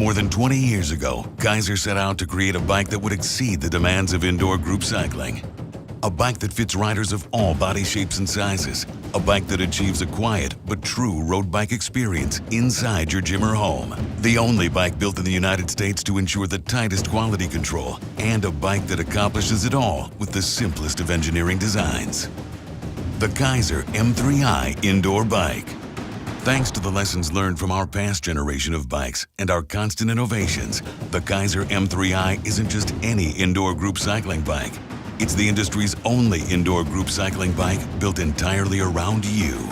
More than 20 years ago, Keiser set out to create a bike that would exceed the demands of indoor group cycling. A bike that fits riders of all body shapes and sizes. A bike that achieves a quiet but true road bike experience inside your gym or home. The only bike built in the United States to ensure the tightest quality control, and a bike that accomplishes it all with the simplest of engineering designs. The Keiser M3i indoor bike. Thanks to the lessons learned from our past generation of bikes and our constant innovations, the Keiser M3i isn't just any indoor group cycling bike. It's the industry's only indoor group cycling bike built entirely around you.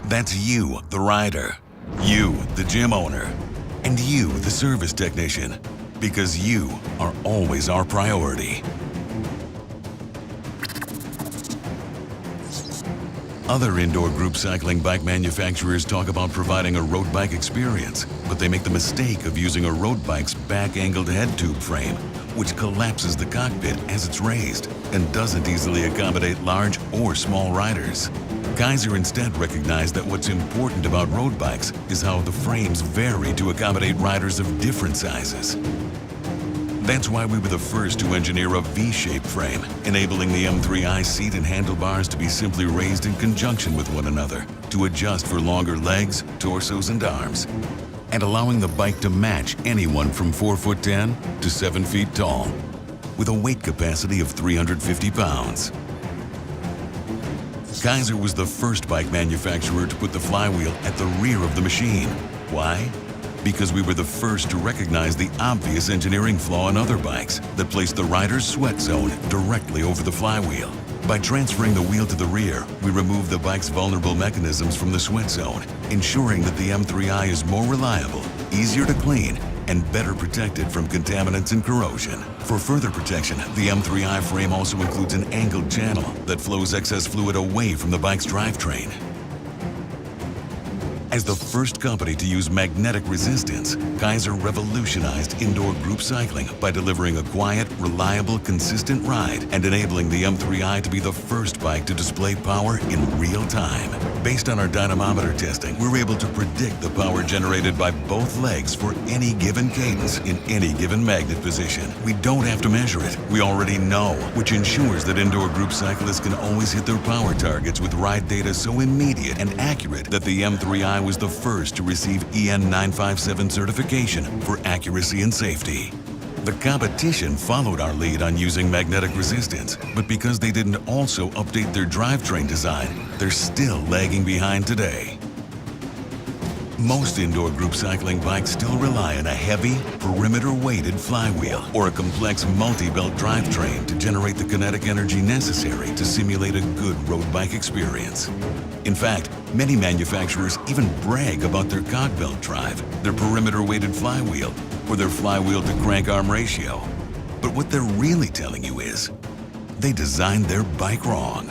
That's you, the rider, you, the gym owner, and you, the service technician, because you are always our priority. Other indoor group cycling bike manufacturers talk about providing a road bike experience, but they make the mistake of using a road bike's back-angled head tube frame, which collapses the cockpit as it's raised and doesn't easily accommodate large or small riders. Keiser instead recognized that what's important about road bikes is how the frames vary to accommodate riders of different sizes. That's why we were the first to engineer a V-shaped frame, enabling the M3i seat and handlebars to be simply raised in conjunction with one another to adjust for longer legs, torsos, and arms, and allowing the bike to match anyone from 4'10" to 7 feet tall, with a weight capacity of 350 pounds. Keiser was the first bike manufacturer to put the flywheel at the rear of the machine. Why? Because we were the first to recognize the obvious engineering flaw in other bikes that placed the rider's sweat zone directly over the flywheel. By transferring the wheel to the rear, we removed the bike's vulnerable mechanisms from the sweat zone, ensuring that the M3i is more reliable, easier to clean, and better protected from contaminants and corrosion. For further protection, the M3i frame also includes an angled channel that flows excess fluid away from the bike's drivetrain. As the first company to use magnetic resistance, Keiser revolutionized indoor group cycling by delivering a quiet, reliable, consistent ride and enabling the M3i to be the first bike to display power in real time. Based on our dynamometer testing, we're able to predict the power generated by both legs for any given cadence in any given magnet position. We don't have to measure it. We already know, which ensures that indoor group cyclists can always hit their power targets with ride data so immediate and accurate that the M3i was the first to receive EN 957 certification for accuracy and safety. The competition followed our lead on using magnetic resistance, but because they didn't also update their drivetrain design, they're still lagging behind today. Most indoor group cycling bikes still rely on a heavy, perimeter-weighted flywheel or a complex multi-belt drivetrain to generate the kinetic energy necessary to simulate a good road bike experience. In fact, many manufacturers even brag about their cog belt drive, their perimeter-weighted flywheel, or their flywheel to crank arm ratio. But what they're really telling you is, they designed their bike wrong.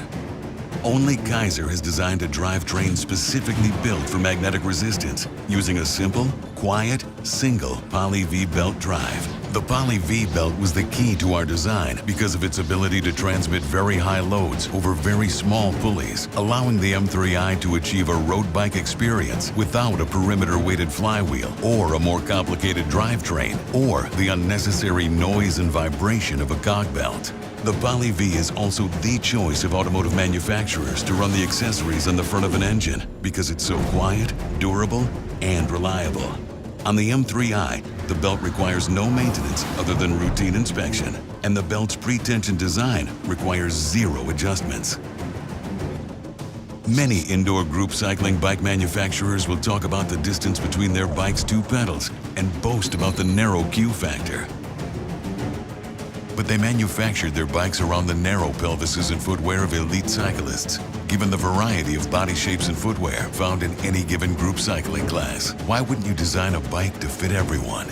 Only Keiser has designed a drivetrain specifically built for magnetic resistance using a simple, quiet, single Poly V belt drive. The Poly V belt was the key to our design because of its ability to transmit very high loads over very small pulleys, allowing the M3i to achieve a road bike experience without a perimeter-weighted flywheel or a more complicated drivetrain or the unnecessary noise and vibration of a cog belt. The Poly V is also the choice of automotive manufacturers to run the accessories on the front of an engine because it's so quiet, durable, and reliable. On the M3i, the belt requires no maintenance other than routine inspection, and the belt's pre-tension design requires zero adjustments. Many indoor group cycling bike manufacturers will talk about the distance between their bike's two pedals and boast about the narrow Q factor. But they manufactured their bikes around the narrow pelvises and footwear of elite cyclists. Given the variety of body shapes and footwear found in any given group cycling class, why wouldn't you design a bike to fit everyone?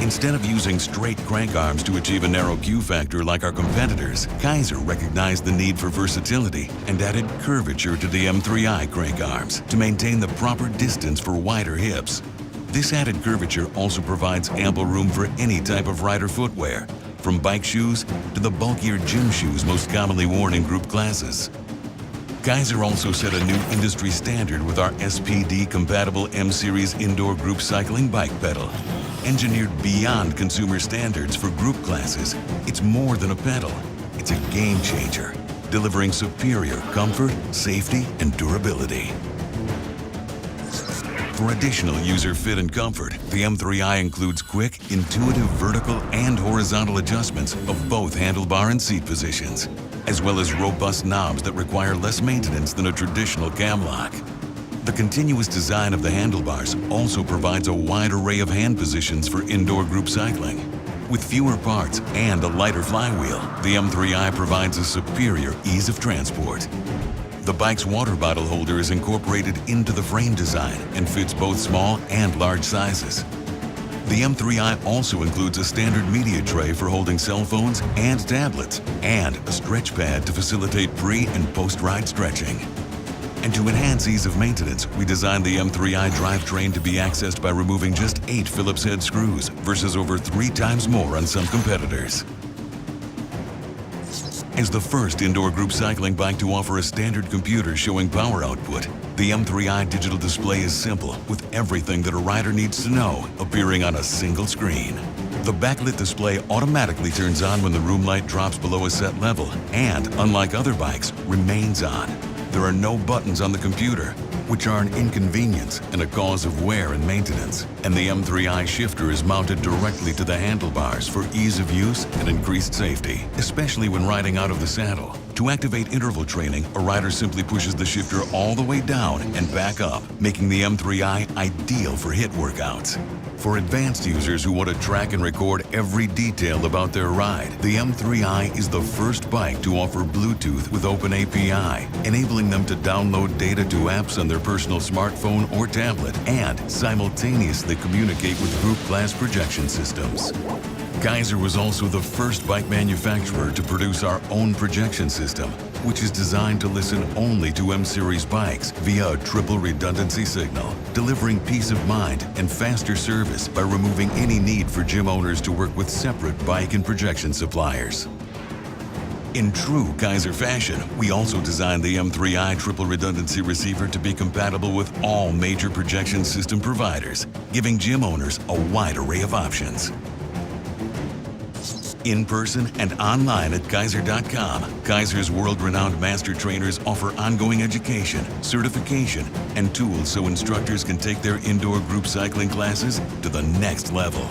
Instead of using straight crank arms to achieve a narrow Q factor like our competitors, Keiser recognized the need for versatility and added curvature to the M3i crank arms to maintain the proper distance for wider hips. This added curvature also provides ample room for any type of rider footwear, from bike shoes to the bulkier gym shoes most commonly worn in group classes. Keiser also set a new industry standard with our SPD-compatible M-Series indoor group cycling bike pedal. Engineered beyond consumer standards for group classes, it's more than a pedal. It's a game changer, delivering superior comfort, safety, and durability. For additional user fit and comfort, the M3i includes quick, intuitive vertical and horizontal adjustments of both handlebar and seat positions, as well as robust knobs that require less maintenance than a traditional cam lock. The continuous design of the handlebars also provides a wide array of hand positions for indoor group cycling. With fewer parts and a lighter flywheel, the M3i provides a superior ease of transport. The bike's water bottle holder is incorporated into the frame design and fits both small and large sizes. The M3i also includes a standard media tray for holding cell phones and tablets, and a stretch pad to facilitate pre- and post-ride stretching. And to enhance ease of maintenance, we designed the M3i drivetrain to be accessed by removing just 8 Phillips head screws versus over 3 times more on some competitors. As the first indoor group cycling bike to offer a standard computer showing power output, the M3i digital display is simple, with everything that a rider needs to know appearing on a single screen. The backlit display automatically turns on when the room light drops below a set level and, unlike other bikes, remains on. There are no buttons on the computer, which are an inconvenience and a cause of wear and maintenance. And the M3i shifter is mounted directly to the handlebars for ease of use and increased safety, especially when riding out of the saddle. To activate interval training, a rider simply pushes the shifter all the way down and back up, making the M3i ideal for HIIT workouts. For advanced users who want to track and record every detail about their ride, the M3i is the first bike to offer Bluetooth with OpenAPI, enabling them to download data to apps on their personal smartphone or tablet and simultaneously communicate with group class projection systems. Keiser was also the first bike manufacturer to produce our own projection system, which is designed to listen only to M-Series bikes via a triple redundancy signal, delivering peace of mind and faster service by removing any need for gym owners to work with separate bike and projection suppliers. In true Keiser fashion, we also designed the M3i triple redundancy receiver to be compatible with all major projection system providers, giving gym owners a wide array of options. In person and online at 𝗀𝗃𝗀𝗏, Keiser's world-renowned master trainers offer ongoing education, certification, and tools so instructors can take their indoor group cycling classes to the next level.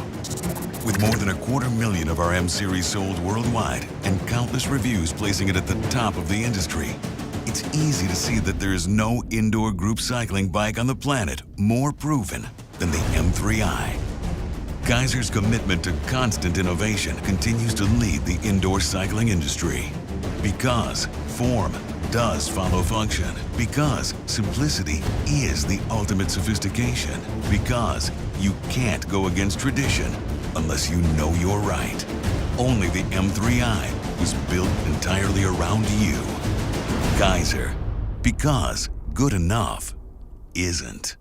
With more than 250,000 of our M-Series sold worldwide and countless reviews placing it at the top of the industry, it's easy to see that there is no indoor group cycling bike on the planet more proven than the M3i. Keiser's commitment to constant innovation continues to lead the indoor cycling industry. Because form does follow function. Because simplicity is the ultimate sophistication. Because you can't go against tradition unless you know you're right. Only the M3i was built entirely around you. Keiser. Because good enough isn't.